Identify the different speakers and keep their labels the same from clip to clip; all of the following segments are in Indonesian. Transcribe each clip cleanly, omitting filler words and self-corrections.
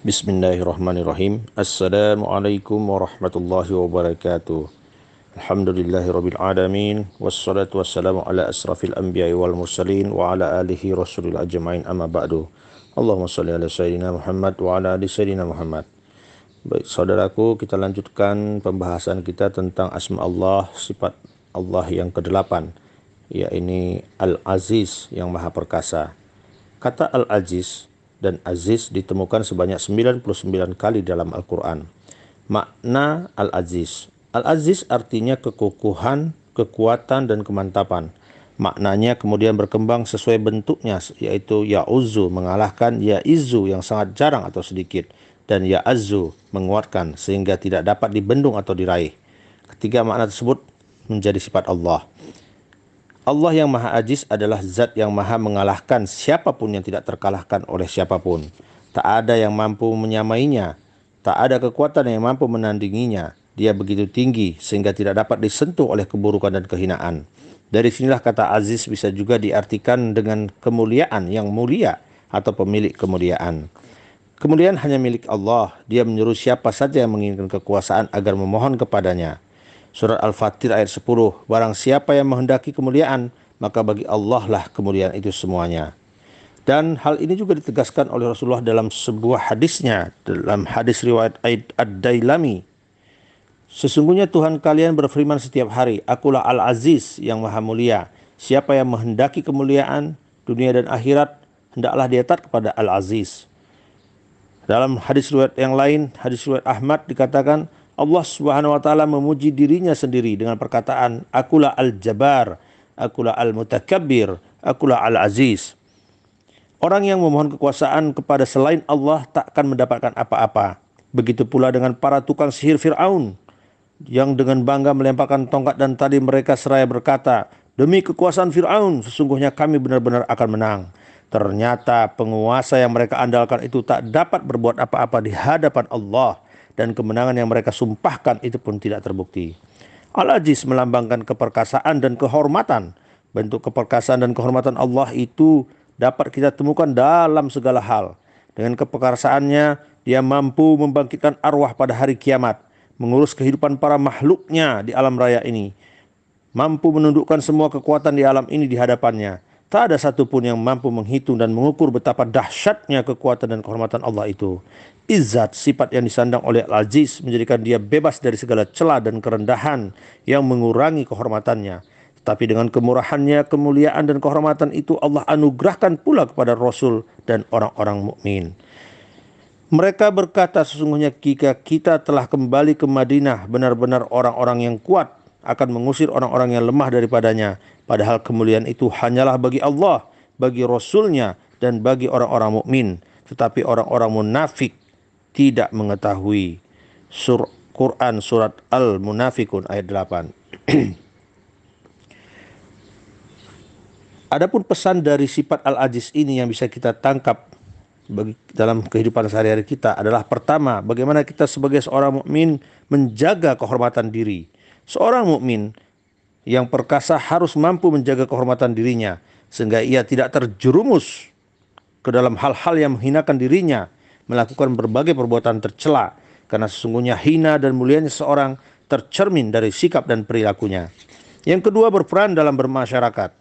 Speaker 1: Bismillahirrahmanirrahim. Assalamualaikum warahmatullahi wabarakatuh. Alhamdulillahirabbil alamin wassalatu wassalamu ala asrafil anbiya'i wal mursalin wa ala alihi rasulil ajmain amma ba'du. Allahumma shalli ala sayyidina Muhammad wa ala ali sayyidina Muhammad. Baik, saudaraku, kita lanjutkan pembahasan kita tentang asma Allah, sifat Allah yang ke-8, yaitu Al-Aziz, yang Maha Perkasa. Kata Al-Aziz dan Aziz ditemukan sebanyak 99 kali dalam Al-Quran. Makna Al-Aziz. Al-Aziz artinya kekukuhan, kekuatan, dan kemantapan. Maknanya kemudian berkembang sesuai bentuknya, yaitu Ya'uzzu, mengalahkan, Ya'izzu, yang sangat jarang atau sedikit, dan Ya'azzu, menguatkan, sehingga tidak dapat dibendung atau diraih. Ketiga makna tersebut menjadi sifat Allah. Allah yang Maha Aziz adalah zat yang maha mengalahkan siapapun yang tidak terkalahkan oleh siapapun. Tak ada yang mampu menyamainya, tak ada kekuatan yang mampu menandinginya. Dia begitu tinggi sehingga tidak dapat disentuh oleh keburukan dan kehinaan. Dari sinilah kata Aziz bisa juga diartikan dengan kemuliaan, yang mulia atau pemilik kemuliaan. Kemuliaan hanya milik Allah. Dia menyuruh siapa saja yang menginginkan kekuasaan agar memohon kepadanya. Surat Al-Fatir ayat 10, barang siapa yang menghendaki kemuliaan, maka bagi Allah lah kemuliaan itu semuanya. Dan hal ini juga ditegaskan oleh Rasulullah dalam sebuah hadisnya, dalam hadis riwayat Ad-Dailami. Sesungguhnya Tuhan kalian berfirman setiap hari, Akulah Al-Aziz, yang maha mulia. Siapa yang menghendaki kemuliaan dunia dan akhirat, hendaklah dia taat kepada Al-Aziz. Dalam hadis riwayat yang lain, hadis riwayat Ahmad, dikatakan Allah Subhanahu wa taala memuji dirinya sendiri dengan perkataan Akulah Al-Jabbar, Akulah Al-Mutakabbir, Akulah Al-Aziz. Orang yang memohon kekuasaan kepada selain Allah tak akan mendapatkan apa-apa. Begitu pula dengan para tukang sihir Fir'aun yang dengan bangga melemparkan tongkat dan tali mereka seraya berkata, demi kekuasaan Fir'aun, sesungguhnya kami benar-benar akan menang. Ternyata penguasa yang mereka andalkan itu tak dapat berbuat apa-apa di hadapan Allah, dan kemenangan yang mereka sumpahkan itu pun tidak terbukti. Al-Aziz melambangkan keperkasaan dan kehormatan. Bentuk keperkasaan dan kehormatan Allah itu dapat kita temukan dalam segala hal. Dengan keperkasaannya, dia mampu membangkitkan arwah pada hari kiamat, mengurus kehidupan para makhluknya di alam raya ini, mampu menundukkan semua kekuatan di alam ini di hadapannya. Tak ada satupun yang mampu menghitung dan mengukur betapa dahsyatnya kekuatan dan kehormatan Allah itu. Izzat, sifat yang disandang oleh Al-Aziz, menjadikan dia bebas dari segala celah dan kerendahan yang mengurangi kehormatannya. Tetapi dengan kemurahannya, kemuliaan dan kehormatan itu Allah anugerahkan pula kepada Rasul dan orang-orang mukmin. Mereka berkata, sesungguhnya jika kita telah kembali ke Madinah, benar-benar orang-orang yang kuat akan mengusir orang-orang yang lemah daripadanya. Padahal kemuliaan itu hanyalah bagi Allah, bagi Rasulnya, dan bagi orang-orang mukmin. Tetapi orang-orang munafik tidak mengetahui. Quran surat Al-Munafikun ayat 8. Adapun pesan dari sifat Al-Aziz ini yang bisa kita tangkap dalam kehidupan sehari-hari kita adalah, pertama, bagaimana kita sebagai seorang mukmin menjaga kehormatan diri. Seorang mukmin yang perkasa harus mampu menjaga kehormatan dirinya sehingga ia tidak terjerumus ke dalam hal-hal yang menghinakan dirinya, melakukan berbagai perbuatan tercela, karena sesungguhnya hina dan mulianya seorang tercermin dari sikap dan perilakunya. Yang kedua, berperan dalam bermasyarakat.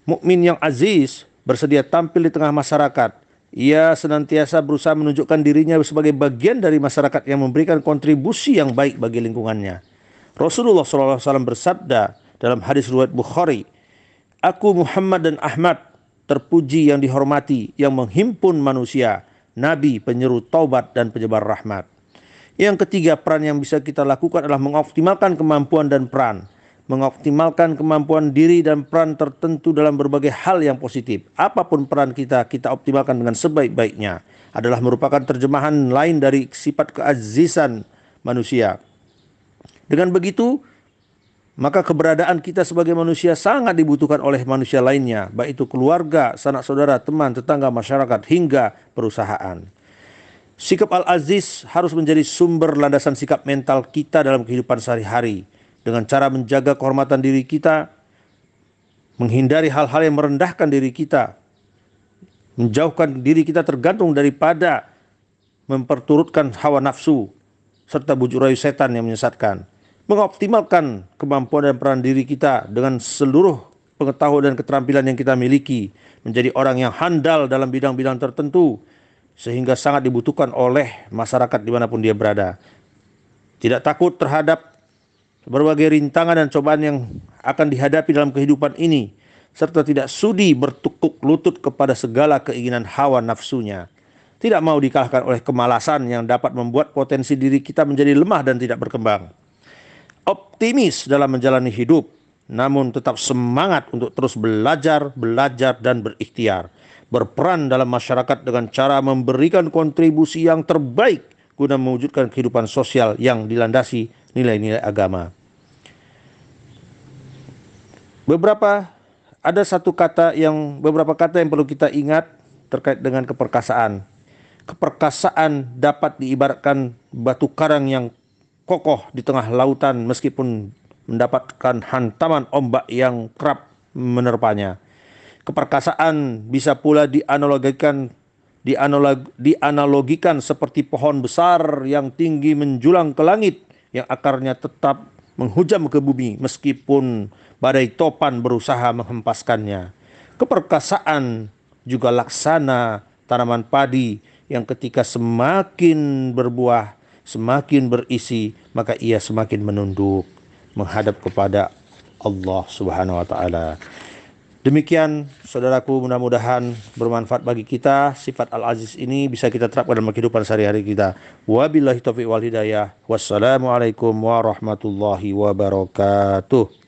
Speaker 1: Mukmin yang aziz bersedia tampil di tengah masyarakat. Ia senantiasa berusaha menunjukkan dirinya sebagai bagian dari masyarakat yang memberikan kontribusi yang baik bagi lingkungannya. Rasulullah SAW bersabda dalam hadis riwayat Bukhari, Aku Muhammad dan Ahmad, terpuji yang dihormati, yang menghimpun manusia, Nabi, penyeru taubat dan penyebar rahmat. Yang ketiga, peran yang bisa kita lakukan adalah mengoptimalkan kemampuan dan peran. Mengoptimalkan kemampuan diri dan peran tertentu dalam berbagai hal yang positif. Apapun peran kita optimalkan dengan sebaik-baiknya. Adalah merupakan terjemahan lain dari sifat keazizan manusia. Dengan begitu, maka keberadaan kita sebagai manusia sangat dibutuhkan oleh manusia lainnya, baik itu keluarga, sanak saudara, teman, tetangga, masyarakat, hingga perusahaan. Sikap Al-Aziz harus menjadi sumber landasan sikap mental kita dalam kehidupan sehari-hari, dengan cara menjaga kehormatan diri kita, menghindari hal-hal yang merendahkan diri kita, menjauhkan diri kita tergantung daripada memperturutkan hawa nafsu serta bujuk rayu setan yang menyesatkan, mengoptimalkan kemampuan dan peran diri kita dengan seluruh pengetahuan dan keterampilan yang kita miliki, menjadi orang yang handal dalam bidang-bidang tertentu, sehingga sangat dibutuhkan oleh masyarakat dimanapun dia berada. Tidak takut terhadap berbagai rintangan dan cobaan yang akan dihadapi dalam kehidupan ini, serta tidak sudi bertukuk lutut kepada segala keinginan hawa nafsunya. Tidak mau dikalahkan oleh kemalasan yang dapat membuat potensi diri kita menjadi lemah dan tidak berkembang. Optimis dalam menjalani hidup, namun tetap semangat untuk terus belajar dan berikhtiar. Berperan dalam masyarakat dengan cara memberikan kontribusi yang terbaik guna mewujudkan kehidupan sosial yang dilandasi nilai-nilai agama. Beberapa kata yang perlu kita ingat terkait dengan keperkasaan. Keperkasaan dapat diibaratkan batu karang yang kokoh di tengah lautan meskipun mendapatkan hantaman ombak yang kerap menerpanya. Keperkasaan bisa pula dianalogikan seperti pohon besar yang tinggi menjulang ke langit, yang akarnya tetap menghujam ke bumi meskipun badai topan berusaha menghempaskannya. Keperkasaan juga laksana tanaman padi yang ketika semakin berbuah, semakin berisi, maka ia semakin menunduk menghadap kepada Allah Subhanahu wa taala. Demikian saudaraku, mudah-mudahan bermanfaat bagi kita. Sifat Al-Aziz ini bisa kita terapkan dalam kehidupan sehari-hari kita. Wabillahi taufiq wal hidayah. Wassalamualaikum warahmatullahi wabarakatuh.